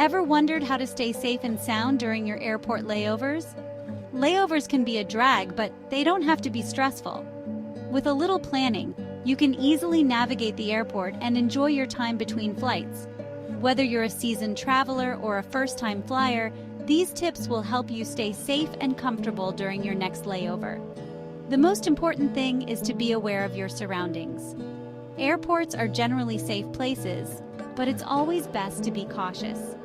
Ever wondered how to stay safe and sound during your airport layovers? Layovers can be a drag, but they don't have to be stressful. With a little planning, you can easily navigate the airport and enjoy your time between flights. Whether you're a seasoned traveler or a first-time flyer, these tips will help you stay safe and comfortable during your next layover. The most important thing is to be aware of your surroundings. Airports are generally safe places, but it's always best to be cautious.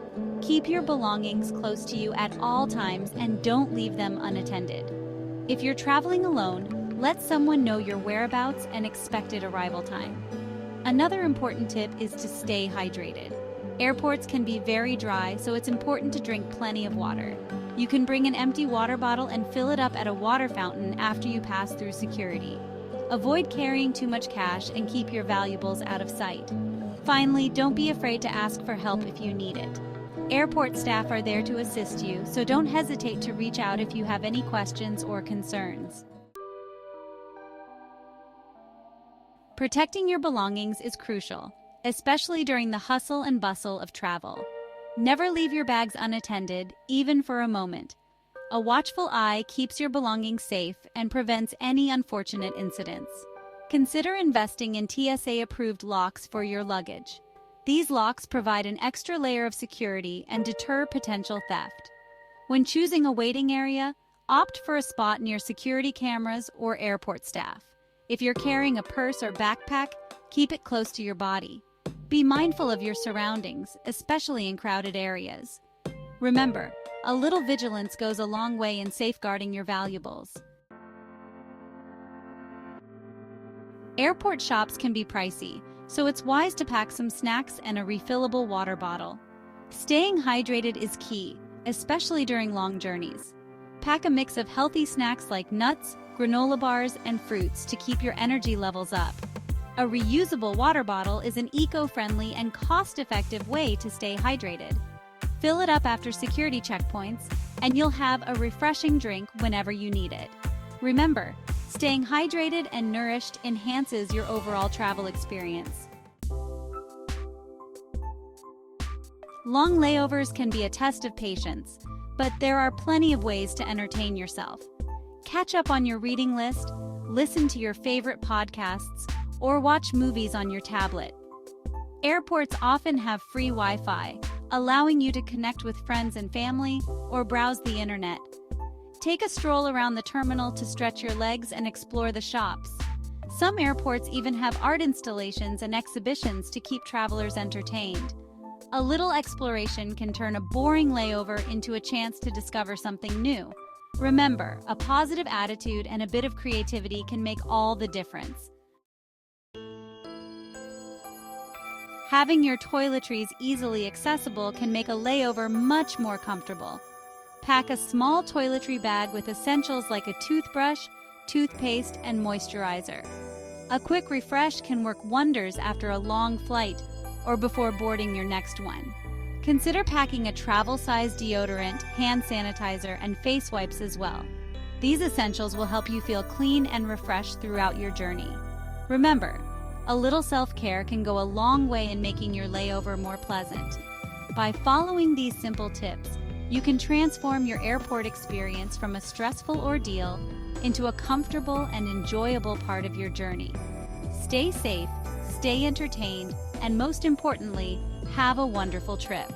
Keep your belongings close to you at all times and don't leave them unattended. If you're traveling alone, let someone know your whereabouts and expected arrival time. Another important tip is to stay hydrated. Airports can be very dry, so it's important to drink plenty of water. You can bring an empty water bottle and fill it up at a water fountain after you pass through security. Avoid carrying too much cash and keep your valuables out of sight. Finally, don't be afraid to ask for help if you need it. Airport staff are there to assist you, so don't hesitate to reach out if you have any questions or concerns. Protecting your belongings is crucial, especially during the hustle and bustle of travel. Never leave your bags unattended, even for a moment. A watchful eye keeps your belongings safe and prevents any unfortunate incidents. Consider investing in TSA-approved locks for your luggage. These locks provide an extra layer of security and deter potential theft. When choosing a waiting area, opt for a spot near security cameras or airport staff. If you're carrying a purse or backpack, keep it close to your body. Be mindful of your surroundings, especially in crowded areas. Remember, a little vigilance goes a long way in safeguarding your valuables. Airport shops can be pricey, so it's wise to pack some snacks and a refillable water bottle. Staying hydrated is key, especially during long journeys. Pack a mix of healthy snacks like nuts, granola bars, and fruits to keep your energy levels up. A reusable water bottle is an eco-friendly and cost-effective way to stay hydrated. Fill it up after security checkpoints, and you'll have a refreshing drink whenever you need it. Remember, staying hydrated and nourished enhances your overall travel experience. Long layovers can be a test of patience, but there are plenty of ways to entertain yourself. Catch up on your reading list, listen to your favorite podcasts, or watch movies on your tablet. Airports often have free Wi-Fi, allowing you to connect with friends and family or browse the internet. Take a stroll around the terminal to stretch your legs and explore the shops. Some airports even have art installations and exhibitions to keep travelers entertained. A little exploration can turn a boring layover into a chance to discover something new. Remember, a positive attitude and a bit of creativity can make all the difference. Having your toiletries easily accessible can make a layover much more comfortable. Pack a small toiletry bag with essentials like a toothbrush, toothpaste, and moisturizer. A quick refresh can work wonders after a long flight or before boarding your next one. Consider packing a travel-sized deodorant, hand sanitizer, and face wipes as well. These essentials will help you feel clean and refreshed throughout your journey. Remember, a little self-care can go a long way in making your layover more pleasant. By following these simple tips, you can transform your airport experience from a stressful ordeal into a comfortable and enjoyable part of your journey. Stay safe, stay entertained, and most importantly, have a wonderful trip.